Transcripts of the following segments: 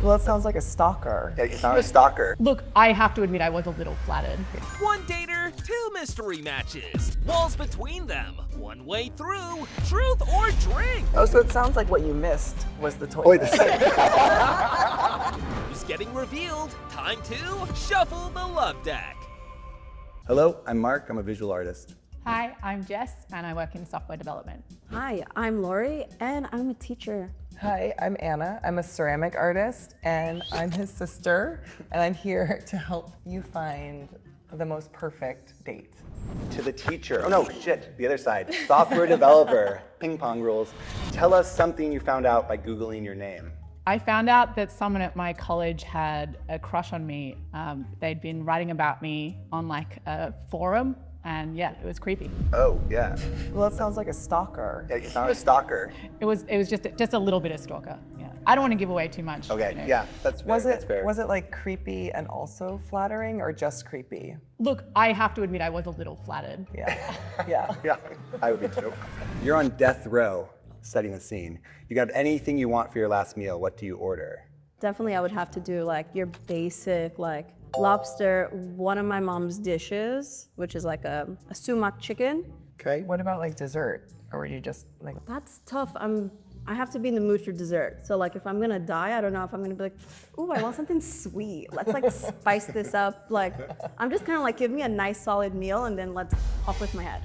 Well, it sounds like a stalker. It's not a stalker. Look, I have to admit I was a little flattered. One dater, two mystery matches. Walls between them. One way through. Truth or drink. Oh, so it sounds like what you missed was the toilet. Wait, Who's getting revealed? Time to shuffle the love deck. Hello, I'm Mark. I'm a visual artist. Hi, I'm Jess, and I work in software development. Hi, I'm Lori, and I'm a teacher. Hi, I'm Anna. I'm a ceramic artist, and I'm his sister, and I'm here to help you find the most perfect date. To the teacher. Oh no, shit, the other side. Software developer. Ping pong rules. Tell us something you found out by Googling your name. I found out that someone at my college had a crush on me. They'd been writing about me on like a forum, and yeah, it was creepy. Oh, yeah. Well, it sounds like a stalker. It's not a stalker. It was just a little bit of stalker. Yeah, I don't want to give away too much. Okay, you know. yeah, that's fair. That's fair. Was it like creepy and also flattering, or just creepy? Look, I have to admit I was a little flattered. Yeah, yeah. Yeah, I would be too. You're on death row, setting the scene. You got anything you want for your last meal. What do you order? Definitely, I would have to do like your basic like lobster, one of my mom's dishes, which is like a sumac chicken. Okay. What about like dessert, or were you just like? That's tough. I have to be in the mood for dessert. So like if I'm gonna die, I don't know if I'm gonna be like, ooh, I want something sweet. Let's like spice this up. Like I'm just kind of like, give me a nice solid meal and then let's off with my head.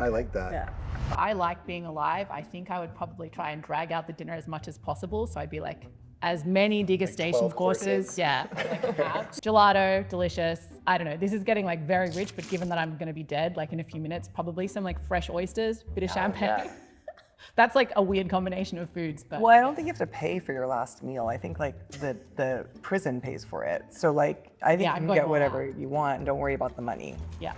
I like that. Yeah. I like being alive. I think I would probably try and drag out the dinner as much as possible. So I'd be like, as many degustation 12 courses, courses. yeah, as I can have. Gelato, delicious. I don't know, this is getting like very rich, but given that I'm gonna be dead like in a few minutes, probably some like fresh oysters, bit of champagne. yeah. That's like a weird combination of foods, but Well, I don't think you have to pay for your last meal. I think like the prison pays for it. So like I think Yeah, you I'm can going get all whatever out. you want and don't worry about the money. yeah.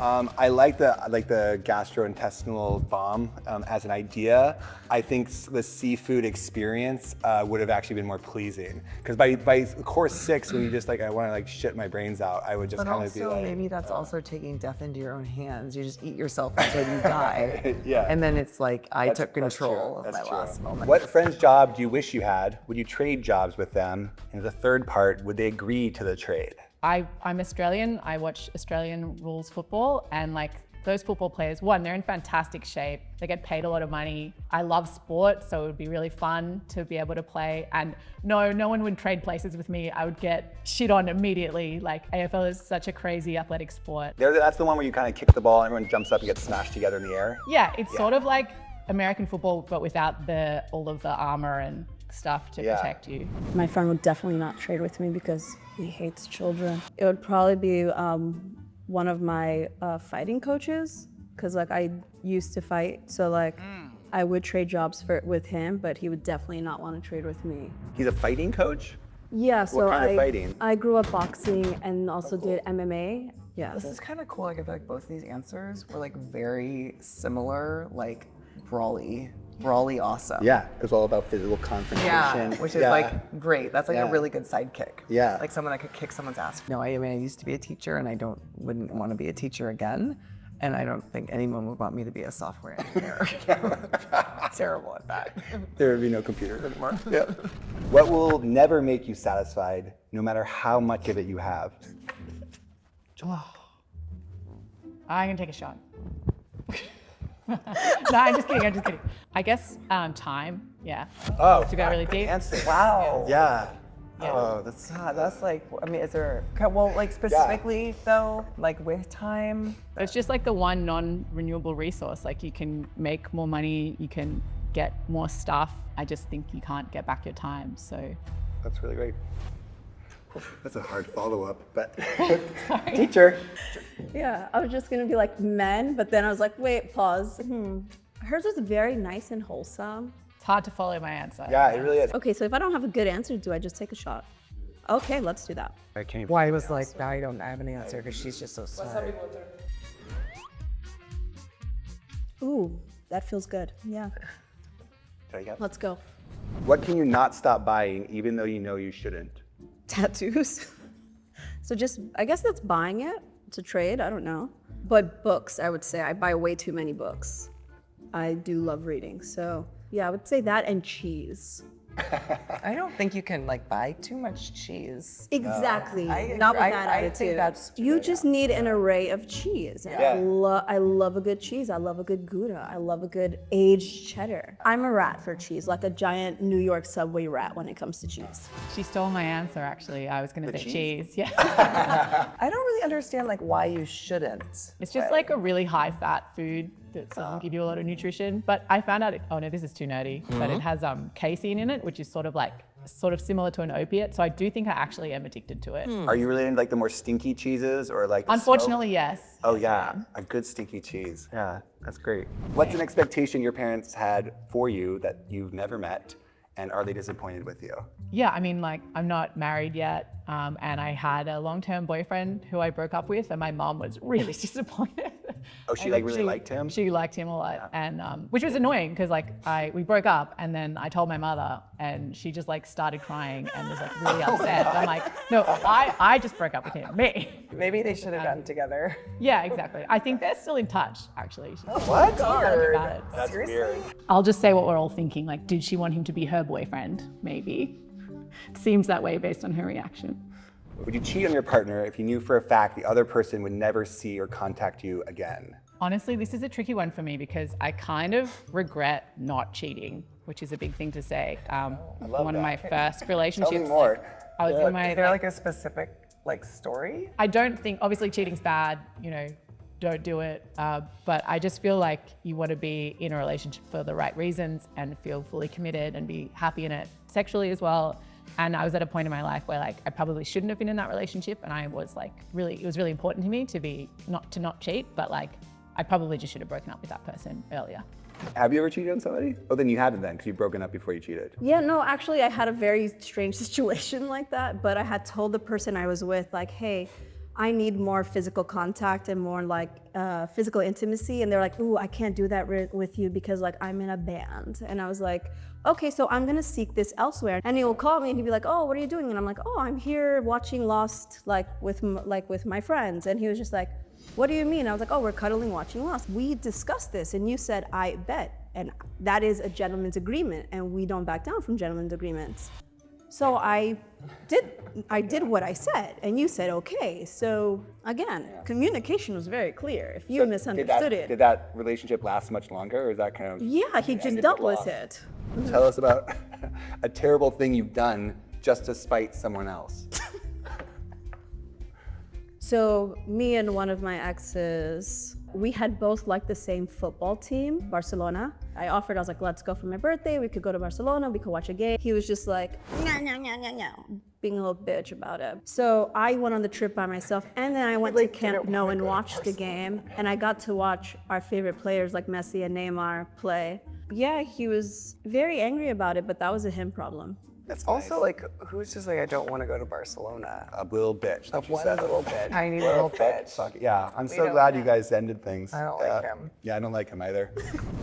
I like the gastrointestinal bomb as an idea. I think the seafood experience would have actually been more pleasing. Because by course 6, when you just like, I want to like shit my brains out, I would just But kind of be also like, maybe that's also taking death into your own hands. You just eat yourself until you die. Yeah. And then it's like I took That's control true. of That's my true. last moment. What friend's job do you wish you had? Would you trade jobs with them? And the third part, would they agree to the trade? I'm Australian, I watch Australian rules football, and like those football players, one, they're in fantastic shape, they get paid a lot of money. I love sport, so it would be really fun to be able to play. And no one would trade places with me. I would get shit on immediately. Like AFL is such a crazy athletic sport. That's the one where you kind of kick the ball and everyone jumps up and gets smashed together in the air. Yeah, it's sort of like American football, but without all of the armor and stuff to Yeah. protect you. My friend would definitely not trade with me because he hates children. It would probably be one of my fighting coaches, because like I used to fight, so like I would trade jobs with him, but he would definitely not want to trade with me. He's a fighting coach? Yeah, so kind of fighting? I grew up boxing and also did MMA. Yeah. This is kind of cool. Like I feel like both of these answers were like very similar, like brawly awesome. Yeah, it was all about physical confrontation. Yeah, which is like great. That's like Yeah. a really good sidekick. Yeah. Like someone that could kick someone's ass. No, I mean I used to be a teacher, and I wouldn't want to be a teacher again. And I don't think anyone would want me to be a software engineer. Terrible at that. There would be no computers anymore. Yeah. What will never make you satisfied, no matter how much of it you have? I'm gonna take a shot. No, I'm just kidding. I guess time, yeah. Oh, To go really deep. Wow. Yeah. Yeah. Oh, that's That's like, I mean, is there, well, like specifically though, like with time? It's just like the one non-renewable resource. Like you can make more money, you can get more stuff. I just think you can't get back your time, so. that's really great. That's a hard follow-up, but teacher. Yeah, I was just gonna be like men, but then I was like, wait, pause. Hers was very nice and wholesome. It's hard to follow my answer. Yeah, it really is. Okay, so if I don't have a good answer, do I just take a shot? Okay, let's do that. I can't even. Well, I was like, I don't have an answer because she's just so smart. Ooh, that feels good. Yeah, There you go. let's go. What can you not stop buying, even though you know you shouldn't? Tattoos. So just, I guess that's buying it. It's a trade, I don't know. But books, I would say. I buy way too many books. I do love reading. So yeah, I would say that and cheese. I don't think you can like buy too much cheese. Exactly. I Not with agree. that I attitude. think that's You true, just need an array of cheese. And Yeah. I love a good cheese. I love a good Gouda. I love a good aged cheddar. I'm a rat for cheese, like a giant New York subway rat when it comes to cheese. She stole my answer, actually. I was going to say cheese. Yeah. I don't really understand like why you shouldn't. It's just like a really high fat food that doesn't give you a lot of nutrition. But I found out, oh no, this is too nerdy, but it has casein in it, which is sort of similar to an opiate. So I do think I actually am addicted to it. Are you really into like the more stinky cheeses or like the Unfortunately, yes. Oh yeah, a good stinky cheese. Yeah, that's great. What's an expectation your parents had for you that you've never met, and are they disappointed with you? Yeah, I mean, like, I'm not married yet, and I had a long-term boyfriend who I broke up with, and my mom was really disappointed. Oh, she And, like really liked him? She liked him a lot, and which was annoying because like we broke up, and then I told my mother, and she just like started crying and was like really upset. I'm like, no, I just broke up with him, me. Maybe they should have gotten together. Yeah, exactly. I think they're still in touch, actually. What? About it. That's weird. I'll just say what we're all thinking. Like, did she want him to be her boyfriend? Maybe. It seems that way based on her reaction. Would you cheat on your partner if you knew for a fact the other person would never see or contact you again? Honestly, this is a tricky one for me because I kind of regret not cheating, which is a big thing to say. One of my first relationships. Tell me more. I was in my. Is there like a specific like story? I don't think, obviously cheating's bad, don't do it. But I just feel like you want to be in a relationship for the right reasons and feel fully committed and be happy in it sexually as well. And I was at a point in my life where like I probably shouldn't have been in that relationship, and I was like it was really important to me to not cheat, but like I probably just should have broken up with that person earlier. Have you ever cheated on somebody? Oh, then you hadn't then, because you've broken up before you cheated. Yeah, no, actually I had a very strange situation like that, but I had told the person I was with like, hey, I need more physical contact and more like physical intimacy. And they're like, ooh, I can't do that with you because like I'm in a band. And I was like, okay, so I'm gonna seek this elsewhere. And he will call me and he'd be like, oh, what are you doing? And I'm like, oh, I'm here watching Lost like with my friends. And he was just like, what do you mean? I was like, oh, we're cuddling watching Lost. We discussed this and you said, I bet. And that is a gentleman's agreement, and we don't back down from gentleman's agreements. So I did what I said, and you said okay. So again, communication was very clear. If you misunderstood it. Did that relationship last much longer, or is that kind of? Yeah, he just dealt with it. Tell us about a terrible thing you've done just to spite someone else. So me and one of my exes, we had both liked the same football team, Barcelona. I offered, I was like, let's go for my birthday. We could go to Barcelona, we could watch a game. He was just like, no, being a little bitch about it. So I went on the trip by myself, and then I went to Camp Nou and watched the game. And I got to watch our favorite players like Messi and Neymar play. Yeah, he was very angry about it, but that was a him problem. That's Also, nice. like, who's just like, I don't want to go to Barcelona? A little bitch. A She one said. little bit, tiny little bitch. Fuck, yeah, I'm so don't glad know. you guys ended things. I don't like him. Yeah, I don't like him either.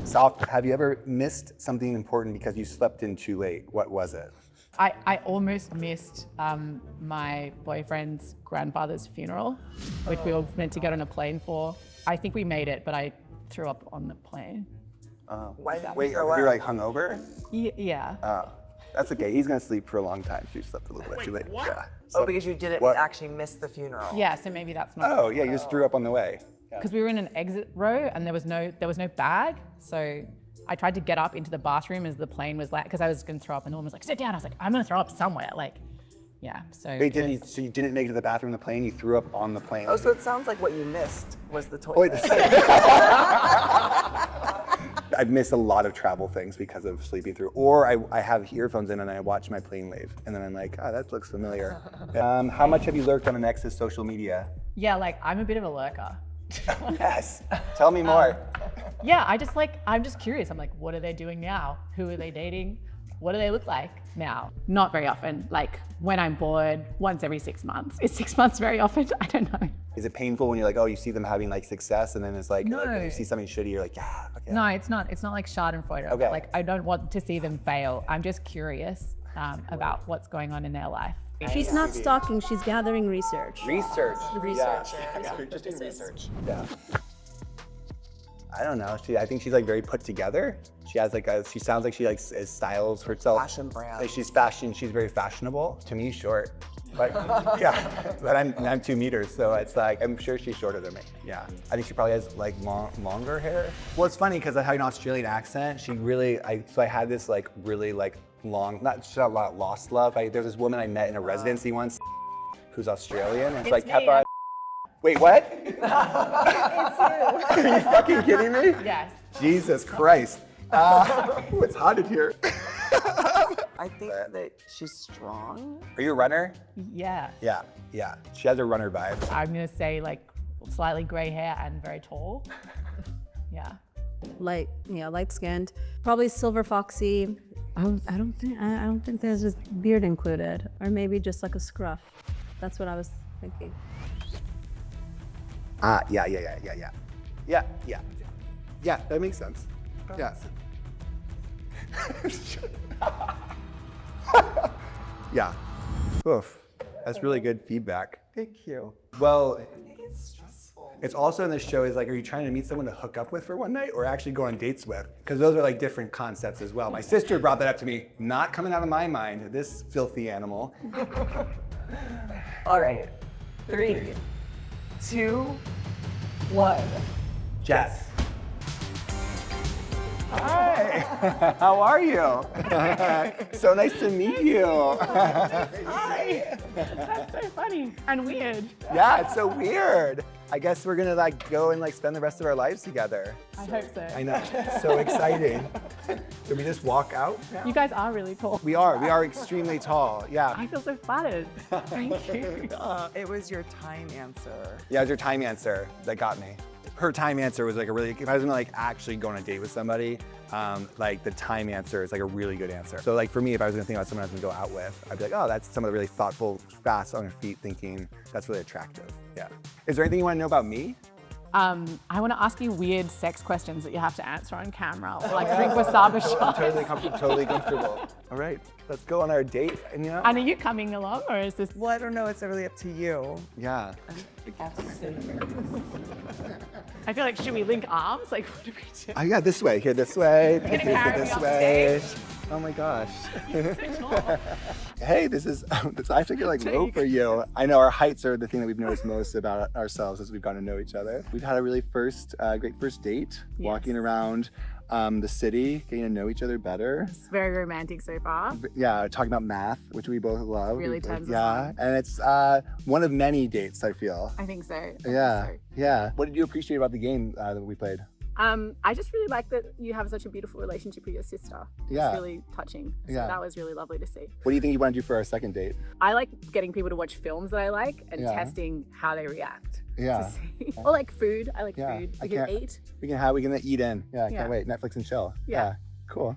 Soft, have you ever missed something important because you slept in too late? What was it? I almost missed my boyfriend's grandfather's funeral, which we were meant to get on a plane for. I think we made it, but I threw up on the plane. Why? Wait, you're like hungover? Yeah. That's okay. He's gonna sleep for a long time. So you slept a little bit too late. Yeah. Oh, because you didn't What? actually miss the funeral. Yeah, so maybe that's not. Oh, yeah, you just threw up on the way. Yeah. Because we were in an exit row and there was no bag, so I tried to get up into the bathroom as the plane was like, because I was gonna throw up, and the woman was like, sit down. I was like, I'm gonna throw up somewhere, like, yeah. So. Wait, so you didn't make it to the bathroom in the plane? You threw up on the plane? Oh, so it sounds like what you missed was the Wait, toilet. I've missed a lot of travel things because of sleeping through. Or I have earphones in and I watch my plane leave. And then I'm like, oh, that looks familiar. How much have you lurked on an ex's social media? Yeah, like I'm a bit of a lurker. Yes. Tell me more. Yeah, I'm just curious. I'm like, what are they doing now? Who are they dating? What do they look like now? Not very often. Like when I'm bored, once every 6 months. Is 6 months very often? I don't know. Is it painful when you're like, oh, you see them having like success, and then it's like, No. like when you see something shitty, you're like, yeah, okay. No, it's not like Schadenfreude. Okay. Like I don't want to see them fail. I'm just curious about what's going on in their life. She's not stalking, she's gathering research. Research. Research. Yeah. Just doing research. Yeah. I don't know. I think she's like very put together. She has like she sounds like she like styles herself. Fashion brand. Like she's very fashionable. To me, short. But yeah, but I'm 2 meters, so it's like, I'm sure she's shorter than me. Yeah, I think she probably has like longer hair. Well, it's funny because I had an Australian accent. She really, so I had this like really like long, not lost love. There's this woman I met in a residency once who's Australian, and so I kept on. Wait, what? Are you fucking kidding me? Yes. Jesus Christ. It's hot in here. I think that she's strong. Are you a runner? Yeah. Yeah. She has a runner vibe. I'm gonna say like slightly gray hair and very tall. Yeah. Light skinned, probably silver foxy. I don't think there's a beard included, or maybe just like a scruff. That's what I was thinking. Yeah. Yeah, that makes sense. Yeah. Yeah. Oof. That's really good feedback. Thank you. Well, It's stressful. it's also in this show is like, are you trying to meet someone to hook up with for one night or actually go on dates with? Because those are like different concepts as well. My sister brought that up to me, not coming out of my mind, this filthy animal. All right. 3, 2, 1. Jess. Hi, how are you? So nice to meet you. Hi. That's so funny and weird. Yeah, it's so weird. I guess we're gonna like go and like spend the rest of our lives together. I hope so. I know, so exciting. Can we just walk out? You guys are really tall. We are extremely tall, yeah. I feel so flattered. Thank you. It was your time answer. Yeah, it was your time answer that got me. Her time answer was like a really, if I was gonna like actually go on a date with somebody, like the time answer is like a really good answer. So like for me, if I was gonna think about someone I was gonna go out with, I'd be like, oh, that's someone really thoughtful, fast on her feet thinking, that's really attractive, yeah. Is there anything you wanna know about me? I want to ask you weird sex questions that you have to answer on camera, or like drink wasabi shots. Totally comfortable. All right, let's go on our date, and you know? And are you coming along, or is this? Well, I don't know. It's really up to you. Yeah. I feel like, should we link arms? Like, what do we do? Oh yeah, this way, here, this way. You're gonna carry me off way. stage? Oh my gosh. So tall. Hey, this is, I think you're like low for you. I know our heights are the thing that we've noticed most about ourselves as we've gotten to know each other. We've had a really great first date, walking around the city, getting to know each other better. It's very romantic so far. Yeah, talking about math, which we both love. Really turns us Yeah, and it's one of many dates, I feel. I think so. Yeah. What did you appreciate about the game that we played? I just really like that you have such a beautiful relationship with your sister. Yeah. It's really touching. So Yeah. that was really lovely to see. What do you think you want to do for our second date? I like getting people to watch films that I like and Yeah. testing how they react. Yeah. To see. Or like food. I like Yeah, food. I We can can't- eat. We're gonna eat in. Yeah, I Yeah. can't wait. Netflix and chill. Yeah. Cool.